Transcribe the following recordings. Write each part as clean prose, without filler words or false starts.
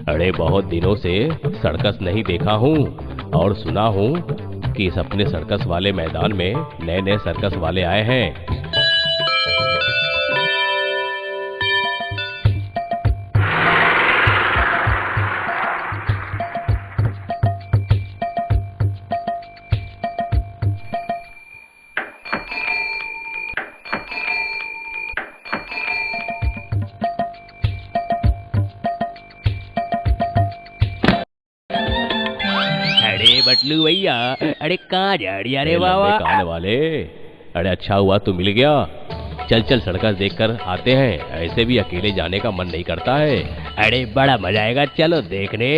अरे बहुत दिनों से सर्कस नहीं देखा हूँ और सुना हूँ कि इस अपने सर्कस वाले मैदान में नए नए सर्कस वाले आए हैं। अरे बटलू भैया, अरे कहाँ जा रही? अरे बाबा कान वाले, अरे अच्छा हुआ तू मिल गया। चल चल सर्कस देखकर आते हैं, ऐसे भी अकेले जाने का मन नहीं करता है। अरे बड़ा मजा आएगा, चलो देखने।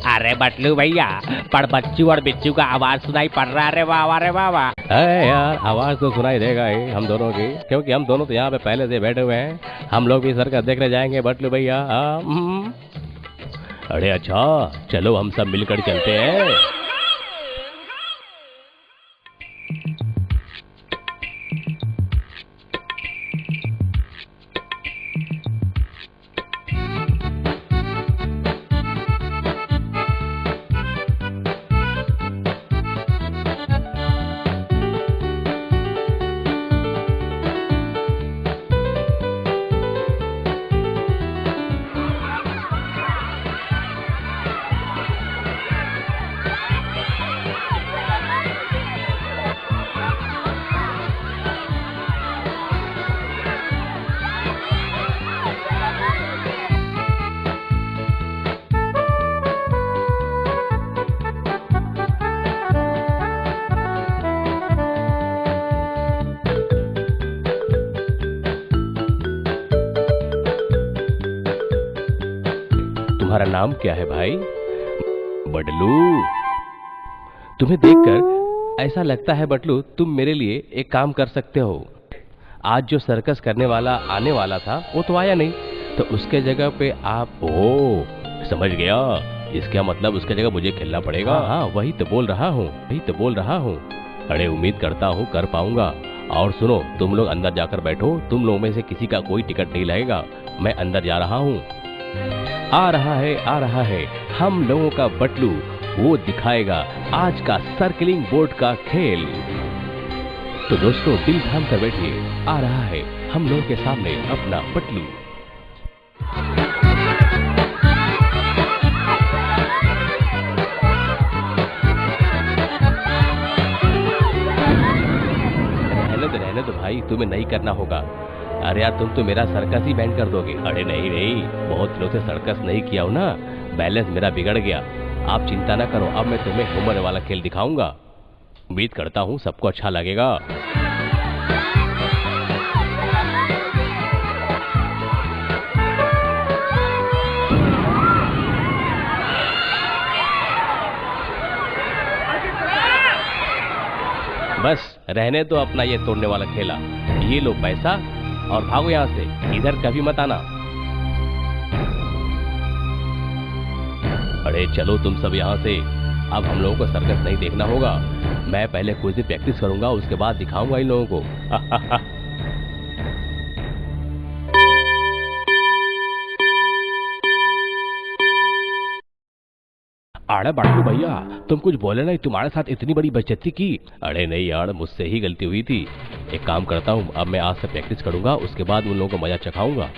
अरे बटलू भैया, पर बच्चू और बिच्चू का आवाज सुनाई पड़ रहा है। अरे वाह अरे वाह। अरे यार आवाज तो सुनाई देगा ही हम दोनों की, क्योंकि हम दोनों तो यहाँ पे पहले से बैठे हुए हैं। हम लोग भी सर्कस देखने जाएंगे बटलू भैया। अरे अच्छा चलो हम सब मिलकर चलते हैं। तुम्हारा नाम क्या है भाई? बटलू। तुम्हें देखकर ऐसा लगता है बटलू तुम मेरे लिए एक काम कर सकते हो। आज जो सर्कस करने वाला आने वाला था वो तो आया नहीं, तो उसके जगह पे आप। ओ समझ गया, इसका मतलब उसके जगह मुझे खेलना पड़ेगा। हाँ वही तो बोल रहा हूँ। अरे उम्मीद करता हूँ कर पाऊंगा। और सुनो, तुम लोग अंदर जाकर बैठो, तुम लोगों में से किसी का कोई टिकट नहीं लगेगा। मैं अंदर जा रहा हूँ। आ रहा है हम लोगों का बटलू, वो दिखाएगा आज का सर्कलिंग बोर्ड का खेल। तो दोस्तों दिल थाम कर बैठिए, आ रहा है हम लोगों के सामने अपना बटलू। रहने दो भाई, तुम्हें नहीं करना होगा। अरे यार तुम तो मेरा सर्कस ही बैंड कर दोगे। अरे नहीं, बहुत दिनों से सर्कस नहीं किया हूं ना, बैलेंस मेरा बिगड़ गया। आप चिंता ना करो, अब मैं तुम्हें उम्र वाला खेल दिखाऊंगा। उम्मीद करता हूं सबको अच्छा लगेगा। बस रहने दो अपना ये तोड़ने वाला खेला। ये लो पैसा और भागो यहाँ से, इधर कभी मत आना। अरे चलो तुम सब यहाँ से, अब हम लोगों को सर्कस नहीं देखना होगा। मैं पहले कुछ दिन प्रैक्टिस करूंगा, उसके बाद दिखाऊंगा इन लोगों को। अरे बटलू भैया, तुम कुछ बोले नहीं, तुम्हारे साथ इतनी बड़ी बेइज्जती की। अरे नहीं यार, मुझसे ही गलती हुई थी। एक काम करता हूँ, अब मैं आज से प्रैक्टिस करूंगा, उसके बाद उन लोगों को मजा चखाऊंगा।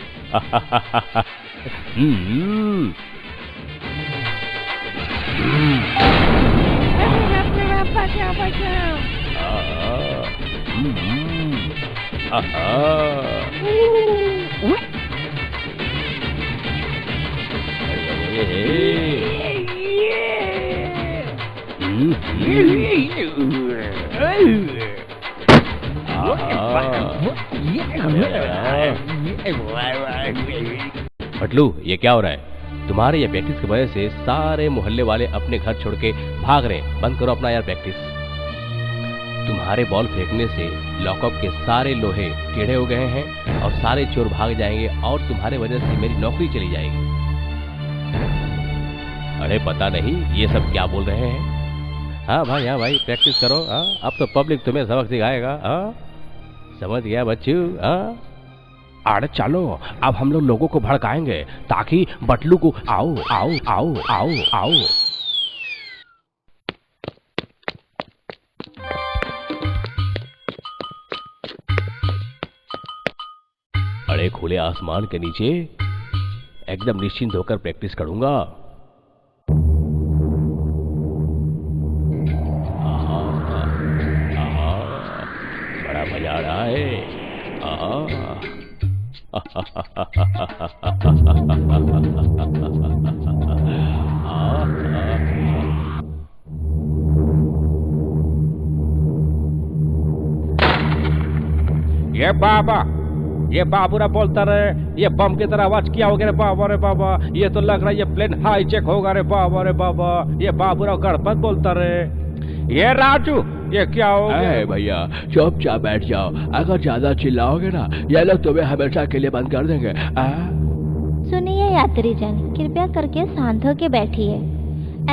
बटलू ये क्या हो रहा है? तुम्हारे ये प्रैक्टिस की वजह से सारे मोहल्ले वाले अपने घर छोड़ के भाग रहे हैं। बंद करो अपना यार प्रैक्टिस। तुम्हारे बॉल फेंकने से लॉकअप के सारे लोहे टेढ़े हो गए हैं और सारे चोर भाग जाएंगे और तुम्हारे वजह से मेरी नौकरी चली जाएगी। अरे पता नहीं ये सब क्या बोल रहे हैं। हाँ भाई प्रैक्टिस करो। हाँ अब तो पब्लिक तुम्हें सबक सिखाएगा। हाँ समझ गया बच्चू। हाँ अरे चलो अब हम लोग लोगों को भड़काएंगे ताकि बटलू को आओ आओ आओ आओ आओ। अरे खुले आसमान के नीचे एकदम निश्चिंत होकर प्रैक्टिस करूंगा। आहा, आहा, बड़ा मजा आ रहा है। आहा, ये बाबूरा बोलता रहे, ये बम की तरह आवाज किया होगा रे बाबा रे बाबा, ये तो लग रहा है ये प्लेन हाईजैक होगा रे बाबा रे बाबा। ये बाबूरा गणपत बोलता रहे। ये राजू ये क्या हो गया? भैया चुपचाप बैठ जाओ, अगर ज्यादा चिल्लाओगे ना ये लोग तुम्हें हमेशा के लिए बंद कर देंगे। सुनिए यात्रीजन, कृपया करके शांत होकर बैठिए।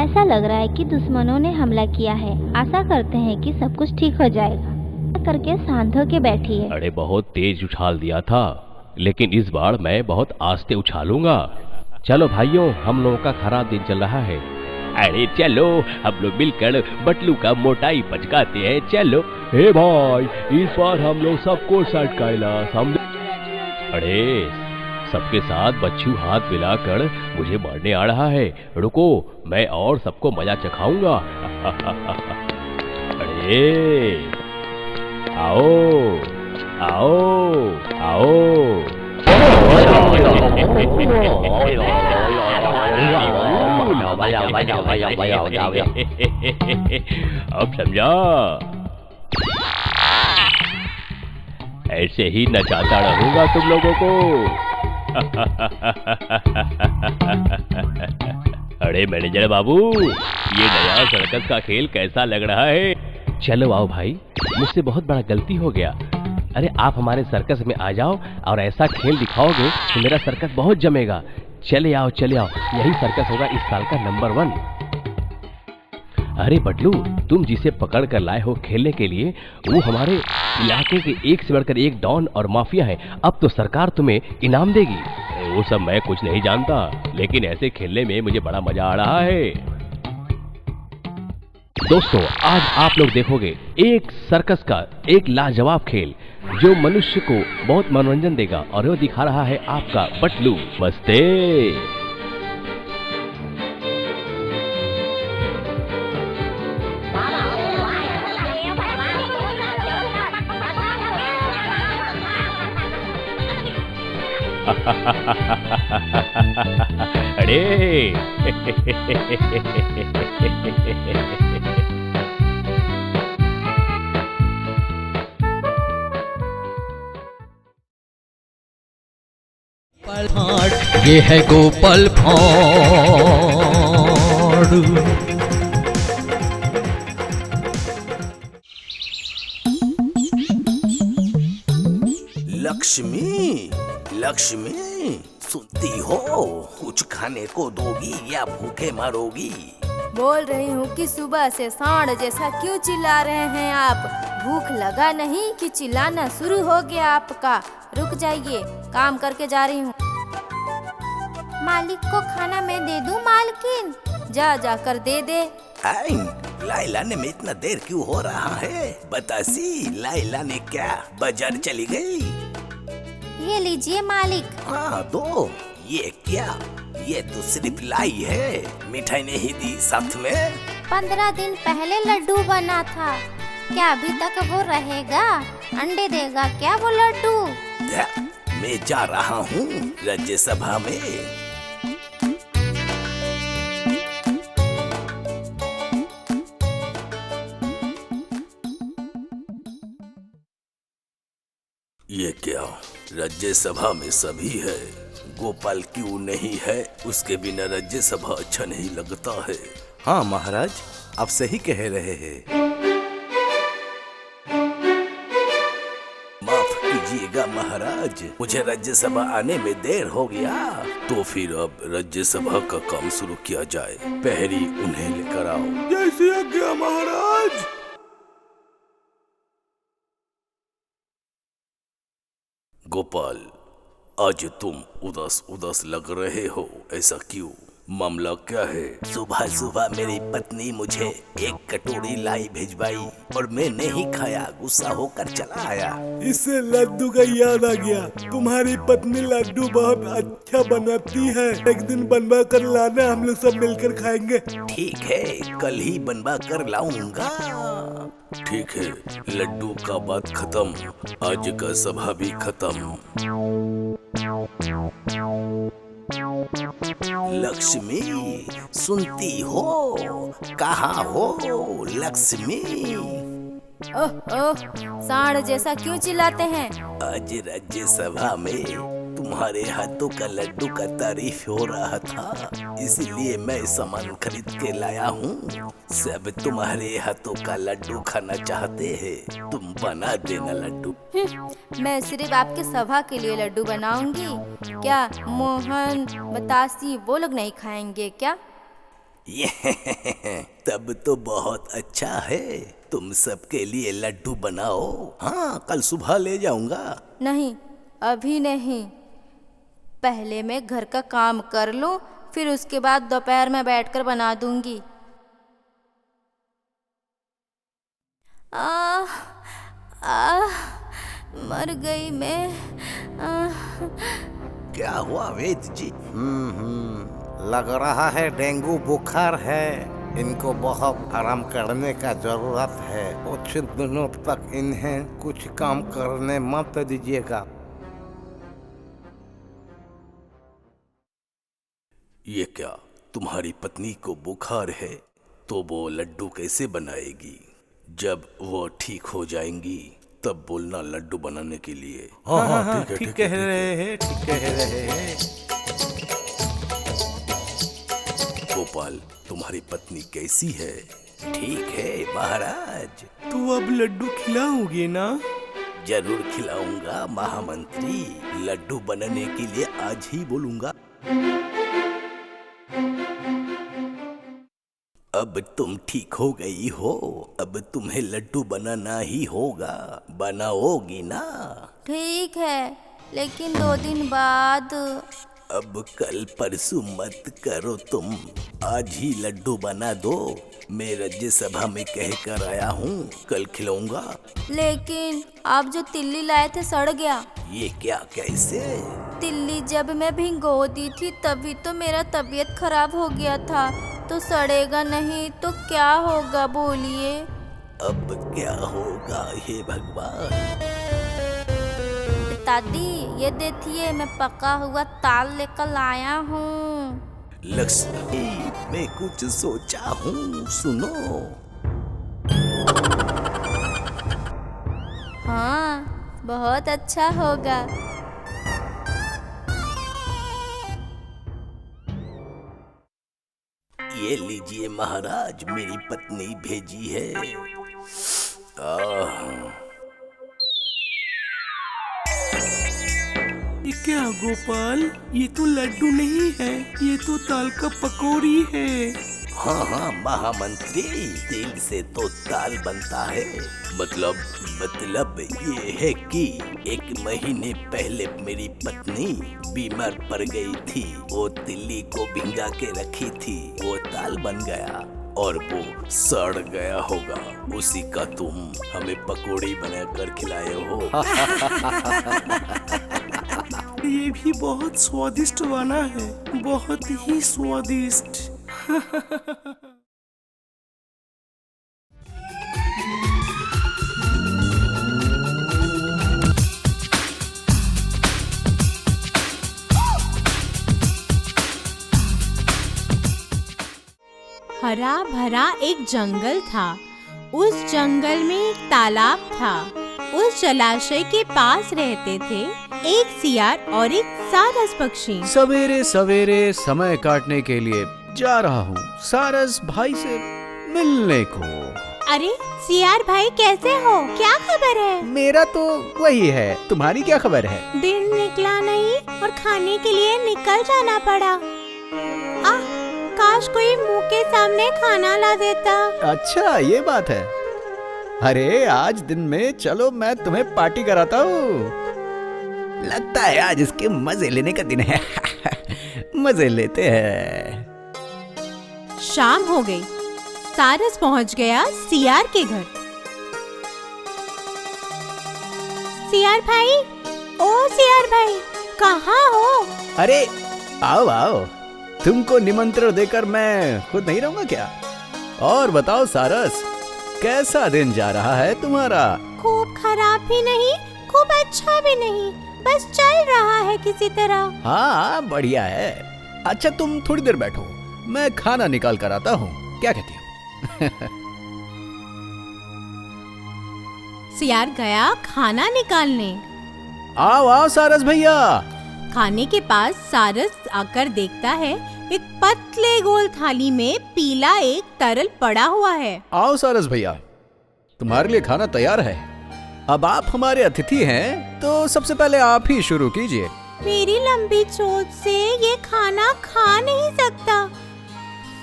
ऐसा लग रहा है कि दुश्मनों ने हमला किया है। आशा करते हैं कि सब कुछ ठीक हो जाएगा। करके शांत होकर बैठिए। अरे बहुत तेज उछाल दिया था, लेकिन इस बार मैं बहुत आस्ते उछालूंगा। चलो भाइयों, हम लोगों का खराब दिन चल रहा है। अरे चलो हम लोग मिलकर बटलू का मोटाई पचकाते हैं। चलो। हे भाई, इस बार हम लोग सबको सटकाइला समझे। अरे सबके साथ बच्चू हाथ मिलाकर मुझे मारने आ रहा है। रुको, मैं और सबको मजा चखाऊंगा। अरे आओ आओ आओ। अब समझा? ऐसे ही नचाता रहूंगा तुम लोगों को। अरे मैनेजर बाबू, ये नया सर्कस का खेल कैसा लग रहा है? चलो आओ भाई, मुझसे बहुत बड़ा गलती हो गया। अरे आप हमारे सर्कस में आ जाओ और ऐसा खेल दिखाओगे तो मेरा सर्कस बहुत जमेगा। चले आओ चले आओ, यही सर्कस होगा इस साल का नंबर 1। अरे बटलू, तुम जिसे पकड़ कर लाए हो खेलने के लिए, वो हमारे इलाके के एक से बढ़कर एक डॉन और माफिया है। अब तो सरकार तुम्हें इनाम देगी। अरे वो सब मैं कुछ नहीं जानता, लेकिन ऐसे खेलने में मुझे बड़ा मजा आ रहा है। दोस्तों, आज आप लोग देखोगे एक सर्कस का एक लाजवाब खेल जो मनुष्य को बहुत मनोरंजन देगा, और वो दिखा रहा है आपका बटलू। मस्ते। अरे ये है गोपाल भाड़। लक्ष्मी, लक्ष्मी सुनती हो? कुछ खाने को दोगी या भूखे मरोगी? बोल रही हूँ कि सुबह से सांड जैसा क्यों चिल्ला रहे हैं आप? भूख लगा नहीं कि चिल्लाना शुरू हो गया आपका? रुक जाइए, काम करके जा रही हूँ। मालिक को खाना मैं दे दूँ मालकिन? जा जाकर दे दे। लाई लाने में इतना देर क्यों हो रहा है? बतासी, लाई लाने क्या बाजार चली गई? ये लीजिए मालिक। हाँ दो। ये क्या? ये तो सिर्फ लाई है, मिठाई नहीं दी साथ में। 15 दिन पहले लड्डू बना था, क्या अभी तक वो रहेगा? अंडे देगा क्या वो लड्डू? मैं जा रहा हूँ राज्य सभा में। ये क्या? राज्य सभा में सभी है, गोपाल क्यों नहीं है? उसके बिना राज्य सभा अच्छा नहीं लगता है। हाँ महाराज, आप सही कह रहे हैं। माफ कीजिएगा महाराज, मुझे राज्य सभा आने में देर हो गया। तो फिर अब राज्य सभा का काम शुरू किया जाए। पहली उन्हें लेकर आओ। जैसे आज्ञा महाराज। गोपाल, आज तुम उदास उदास लग रहे हो, ऐसा क्यों? मामला क्या है? सुबह सुबह मेरी पत्नी मुझे एक कटोरी लाई भिजवाई और मैं नहीं खाया, गुस्सा होकर चला आया। इससे लड्डू का याद आ गया। तुम्हारी पत्नी लड्डू बहुत अच्छा बनाती है, एक दिन बनवा कर लाना, हम लोग सब मिलकर खाएंगे। ठीक है, कल ही बनवा कर लाऊंगा। ठीक है, लड्डू का बात खत्म, आज का सभा भी खत्म। लक्ष्मी सुनती हो? कहाँ हो लक्ष्मी? ओह ओह, सांड जैसा क्यों चिल्लाते हैं? आज राज्य सभा में तुम्हारे हाथों का लड्डू का तारीफ हो रहा था, इसलिए मैं सामान खरीद के लाया हूँ। सब तुम्हारे हाथों का लड्डू खाना चाहते हैं, तुम बना देना लड्डू। मैं सिर्फ आपके सभा के लिए लड्डू बनाऊंगी, क्या मोहन बतासी वो लोग नहीं खाएंगे क्या? तब तो बहुत अच्छा है, तुम सबके लिए लड्डू बनाओ। हाँ, कल सुबह ले जाऊंगा। नहीं, अभी नहीं, पहले मैं घर का काम कर लूं, फिर उसके बाद दोपहर में बैठकर बना दूंगी। मर गई मैं। क्या हुआ वैद्य जी? लग रहा है डेंगू बुखार है, इनको बहुत आराम करने का जरूरत है। कुछ दिनों तक इन्हें कुछ काम करने मत दीजिएगा। ये क्या, तुम्हारी पत्नी को बुखार है तो वो लड्डू कैसे बनाएगी? जब वो ठीक हो जाएंगी तब बोलना लड्डू बनाने के लिए। हाँ, ठीक कह रहे हैं, ठीक कह रहे हैं। गोपाल, तुम्हारी पत्नी कैसी है? ठीक है महाराज। तो अब लड्डू खिलाओगे ना? जरूर खिलाऊंगा महामंत्री, लड्डू बनाने के लिए आज ही बोलूंगा। अब तुम ठीक हो गई हो, अब तुम्हें लड्डू बनाना ही होगा, बनाओगी ना? ठीक है, लेकिन 2 दिन बाद। अब कल परसों मत करो तुम, आज ही लड्डू बना दो। मैं राज्य सभा में कह कर आया हूँ, कल खिलाऊंगा। लेकिन आप जो तिल्ली लाए थे सड़ गया। ये क्या, कैसे? तिल्ली जब मैं भिगो दी थी तभी तो मेरा तबीयत खराब हो गया था, तो सड़ेगा नहीं तो क्या होगा बोलिए? अब क्या होगा हे भगवान? दादी ये देखिए, मैं पका हुआ ताल लेकर आया हूँ। लक्ष्मी, मैं कुछ सोचा हूँ, सुनो। हाँ, बहुत अच्छा होगा। ये लीजिए महाराज, मेरी पत्नी भेजी है। ये क्या गोपाल, ये तो लड्डू नहीं है, ये तो ताल का पकौड़ी है। हाँ हाँ महामंत्री, तिल से तो ताल बनता है। मतलब ये है कि 1 महीने पहले मेरी पत्नी बीमार पड़ गई थी, वो तिल्ली को भिंगा के रखी थी, वो ताल बन गया और वो सड़ गया होगा, उसी का तुम हमें पकौड़ी बना कर खिलाए हो। ये भी बहुत स्वादिष्ट बना है, बहुत ही स्वादिष्ट। हरा भरा एक जंगल था। उस जंगल में एक तालाब था। उस जलाशय के पास रहते थे एक सियार और एक सारस पक्षी। सवेरे सवेरे समय काटने के लिए जा रहा हूँ सारस भाई से मिलने को। अरे सियार भाई कैसे हो, क्या खबर है? मेरा तो वही है, तुम्हारी क्या खबर है? दिन निकला नहीं और खाने के लिए निकल जाना पड़ा। काश कोई मुंह के सामने खाना ला देता। अच्छा ये बात है। अरे आज दिन में चलो मैं तुम्हें पार्टी कराता हूँ। लगता है आज इसके मजे लेने का दिन है। मजे लेते हैं। शाम हो गई। सारस पहुंच गया सियार के घर। सियार भाई, ओ सियार भाई, कहाँ हो? अरे आओ आओ, तुमको निमंत्रण देकर मैं खुद नहीं रहूंगा क्या? और बताओ सारस, कैसा दिन जा रहा है तुम्हारा? खूब खराब भी नहीं, खूब अच्छा भी नहीं, बस चल रहा है किसी तरह। हाँ बढ़िया है। अच्छा तुम थोड़ी देर बैठो, मैं खाना निकाल कर आता हूँ, क्या कहती हो? सियार गया खाना निकालने। आओ आओ सारस भैया। खाने के पास सारस आकर देखता है एक पतले गोल थाली में पीला एक तरल पड़ा हुआ है। आओ सारस भैया, तुम्हारे लिए खाना तैयार है। अब आप हमारे अतिथि हैं, तो सबसे पहले आप ही शुरू कीजिए। मेरी लंबी चोट से ये खाना खा नहीं सकता,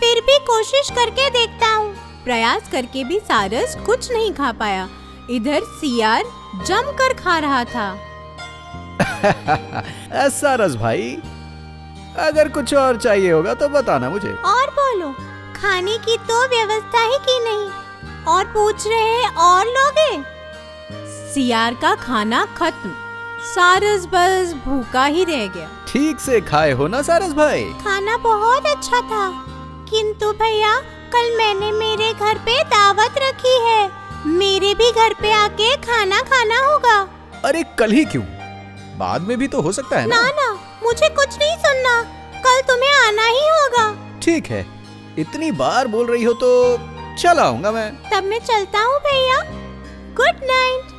फिर भी कोशिश करके देखता हूँ। प्रयास करके भी सारस कुछ नहीं खा पाया। इधर सियार जमकर खा रहा था। सारस भाई, अगर कुछ और चाहिए होगा तो बताना मुझे। और बोलो, खाने की तो व्यवस्था ही की नहीं, और पूछ रहे हैं और लोगे? सियार का खाना खत्म। सारस बस भूखा ही रह गया। ठीक से खाए हो ना सारस भाई? खाना बहुत अच्छा था, किंतु भैया कल मैंने मेरे घर पे दावत रखी है, मेरे भी घर पे आके खाना खाना होगा। अरे कल ही क्यों, बाद में भी तो हो सकता है ना? ना, मुझे कुछ नहीं सुनना, कल तुम्हें आना ही होगा। ठीक है, इतनी बार बोल रही हो तो चल आऊंगा मैं। तब मैं चलता हूँ भैया, गुड नाइट।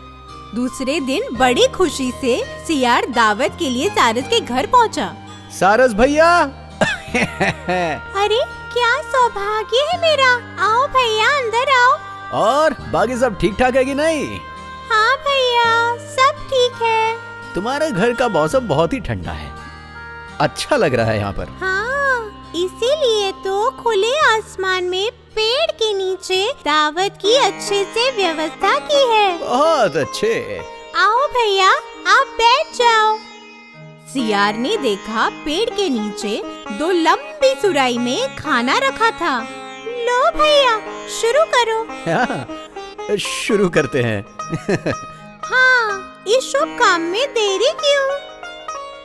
दूसरे दिन बड़ी खुशी से सियार दावत के लिए सारस के घर पहुँचा। सारस भैया। अरे क्या सौभाग्य है मेरा, आओ भैया अंदर आओ। और बाकी सब ठीक ठाक है कि नहीं? हाँ भैया, सब ठीक है। तुम्हारे घर का मौसम बहुत ही ठंडा है, अच्छा लग रहा है यहाँ पर। हाँ, इसीलिए तो खुले आसमान में पेड़ के नीचे दावत की अच्छे से व्यवस्था की है। बहुत अच्छे। आओ भैया, आप बैठ जाओ। सियार ने देखा पेड़ के नीचे दो लंबी सुराही में खाना रखा था। लो भैया, शुरू करो। हाँ, शुरू करते हैं। हाँ, इस शुभ काम में देरी क्यों?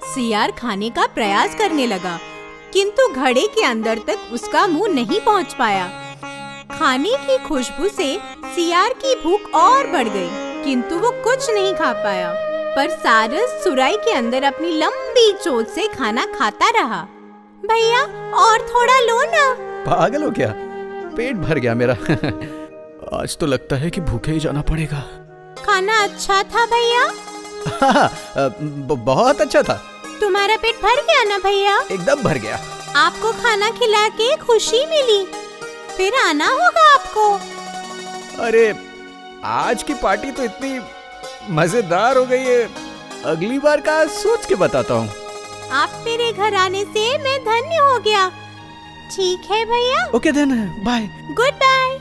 सियार खाने का प्रयास करने लगा, किंतु घड़े के अंदर तक उसका मुंह नहीं पहुंच पाया। खाने की खुशबू से सियार की भूख और बढ़ गई, किंतु वो कुछ नहीं खा पाया। पर सारस सुराही के अंदर अपनी लंबी चोंच से खाना खाता रहा। भैया और थोड़ा लो ना। पागल हो क्या, पेट भर गया मेरा। आज तो लगता है कि भूखे ही जाना पड़ेगा। खाना अच्छा था भैया? बहुत अच्छा था। तुम्हारा पेट भर गया ना भैया? एकदम भर गया। आपको खाना खिला के खुशी मिली, फिर आना होगा आपको। अरे आज की पार्टी तो इतनी मजेदार हो गई है, अगली बार का सोच के बताता हूँ। आप मेरे घर आने से मैं धन्य हो गया। ठीक है भैया। Okay then, bye. Good bye.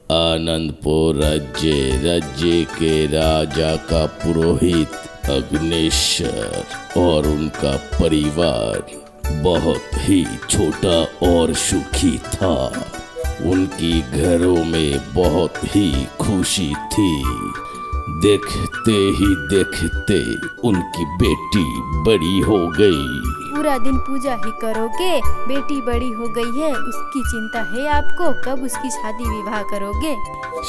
Anandpur राज्य के राजा का पुरोहित अग्निश्वर और उनका परिवार बहुत ही छोटा और सुखी था। उनकी घरों में बहुत ही खुशी थी। देखते ही देखते उनकी बेटी बड़ी हो गई। पूरा दिन पूजा ही करोगे, बेटी बड़ी हो गई है उसकी चिंता है आपको, कब उसकी शादी विवाह करोगे?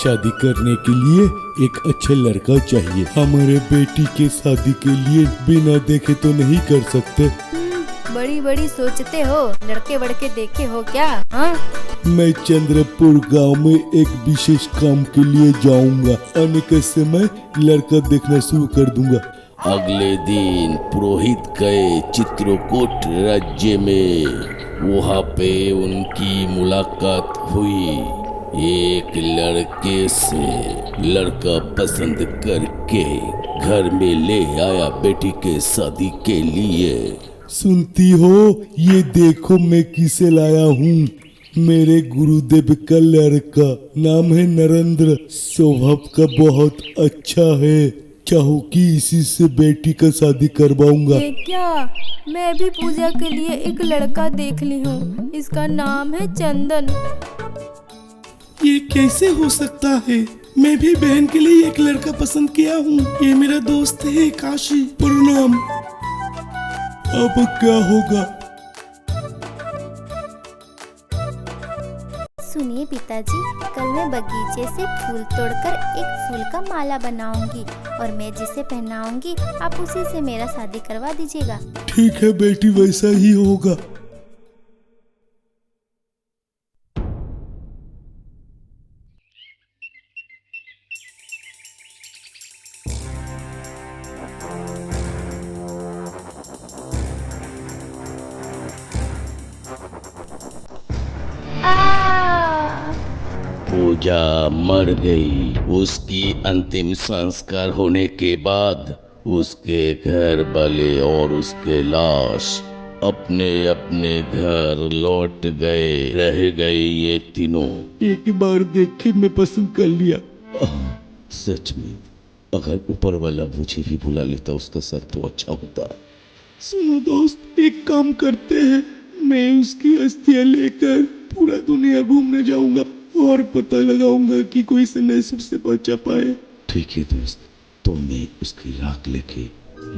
शादी करने के लिए एक अच्छा लड़का चाहिए। हमारे बेटी के शादी के लिए बिना देखे तो नहीं कर सकते। बड़ी बड़ी सोचते हो, लड़के वड़के देखे हो क्या? हाँ? मैं चंद्रपुर गांव में एक विशेष काम के लिए जाऊंगा, आने के समय लड़का देखना शुरू कर दूंगा। अगले दिन पुरोहित गए चित्रकूट राज्य में। वहाँ पे उनकी मुलाकात हुई। एक लड़के से लड़का पसंद करके घर में ले आया बेटी के शादी के लिए। सुनती हो, ये देखो मैं किसे लाया हूँ। मेरे गुरुदेव का लड़का, नाम है नरेंद्र, स्वभाव का बहुत अच्छा है। चाहो कि इसी से बेटी का शादी करवाऊंगा। ये क्या, मैं भी पूजा के लिए एक लड़का देख ली हूँ, इसका नाम है चंदन। ये कैसे हो सकता है? मैं भी बहन के लिए एक लड़का पसंद किया हूँ। ये मेरा दोस्त है काशी। प्रणाम। अब क्या होगा? सुनिए पिताजी, कल मैं बगीचे से फूल तोड़कर एक फूल का माला बनाऊंगी और मैं जिसे पहनाऊंगी आप उसी से मेरा शादी करवा दीजिएगा। ठीक है बेटी, वैसा ही होगा। पूजा मर गई। उसकी अंतिम संस्कार होने के बाद उसके घर वाले और उसके लाश अपने अपने घर लौट गए। रह गए ये तीनों। एक बार देख के मैं पसंद कर लिया। सच में, अगर ऊपर वाला मुझे भी बुला लेता उसका सर तो अच्छा होता। सुनो दोस्त, एक काम करते हैं, मैं उसकी अस्थियां लेकर पूरा दुनिया घूमने जाऊंगा और पता लगाऊंगा कि कोई से नसीब से बचा पाए। ठीक है दोस्त, तो मैं उसकी राख लेके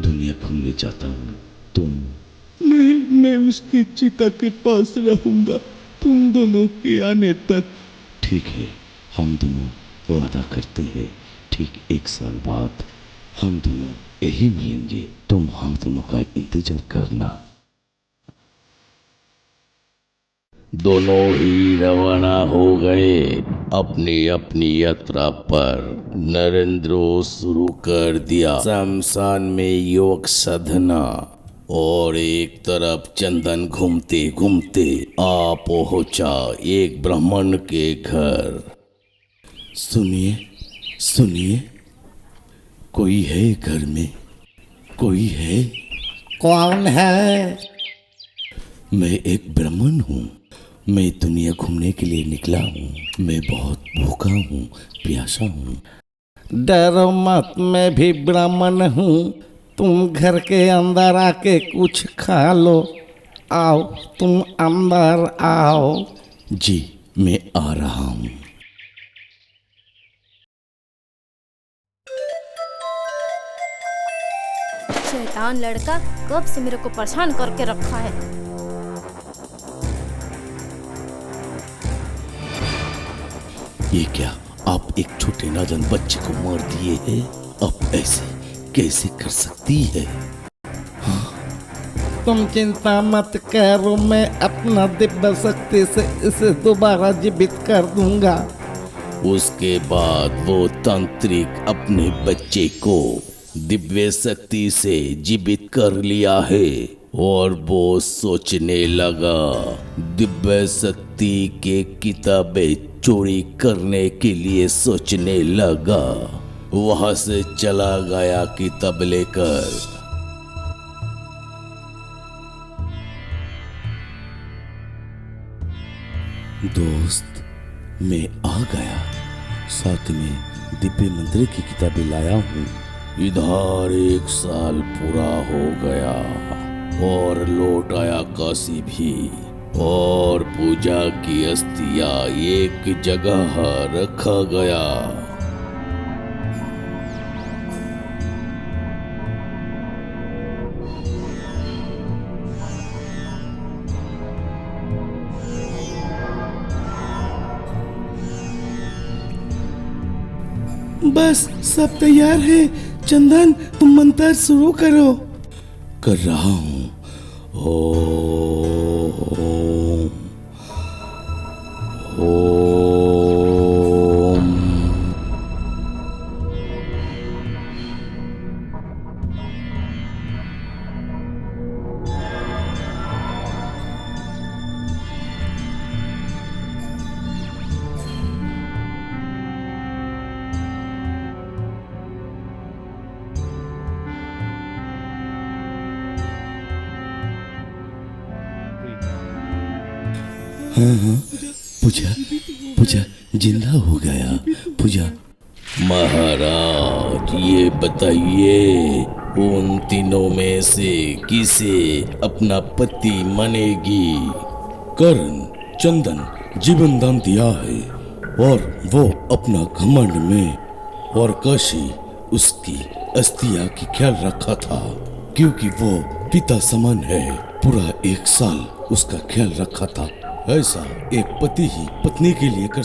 दुनिया घूमने जाता हूँ। तुम? नहीं, मैं उसकी चिता के पास रहूंगा तुम दोनों के आने तक। ठीक है, हम दोनों वादा करते हैं, ठीक 1 साल बाद हम दोनों यही मिलेंगे। तुम हम दोनों का इंतजार करना। दोनों ही रवाना हो गए अपनी अपनी यात्रा पर। नरेंद्र शुरू कर दिया शमशान में योग साधना और एक तरफ चंदन घूमते घूमते आ पहुंचा एक ब्राह्मण के घर। सुनिए सुनिए, कोई है घर में? कोई है? कौन है? मैं एक ब्राह्मण हूँ। मैं दुनिया घूमने के लिए निकला हूँ। मैं बहुत भूखा हूँ, प्यासा हूँ। डरो मत, मैं भी ब्राह्मण हूँ। तुम घर के अंदर आके कुछ खा लो। आओ, तुम अंदर आओ। जी, मैं आ रहा हूँ। शैतान लड़का कब से मेरे को परेशान करके रखा है। ये क्या, आप एक छोटे नादान बच्चे को मार दिए हैं? आप ऐसे कैसे कर सकती है? तुम चिंता मत करो, मैं अपना दिव्य शक्ति से इसे दोबारा जीवित कर दूंगा। उसके बाद वो तांत्रिक अपने बच्चे को दिव्य शक्ति से जीवित कर लिया है और वो सोचने लगा दिव्य शक्ति के किताबें चोरी करने के लिए सोचने लगा। वहां से चला गया किताब लेकर। दोस्त, मैं आ गया, साथ में दिव्य मंत्र की किताबें लाया हूँ। इधर 1 साल पूरा हो गया और लौट आया काशी भी, और पूजा की अस्थियां एक जगह रखा गया। बस सब तैयार है। चंदन, तुम मंत्र शुरू करो। कर रहा हूँ। ओम ओम। हाँ, पूजा जिंदा हो गया। पूजा महाराज ये बताइए, उन तीनों में से किसे अपना पति मानेगी? कर्ण चंदन जीवन दान दिया है और वो अपना घमंड में, और काशी उसकी अस्थिया की ख्याल रखा था क्योंकि वो पिता समान है। पूरा 1 साल उसका ख्याल रखा था। ऐसा एक पति ही पत्नी के लिए कर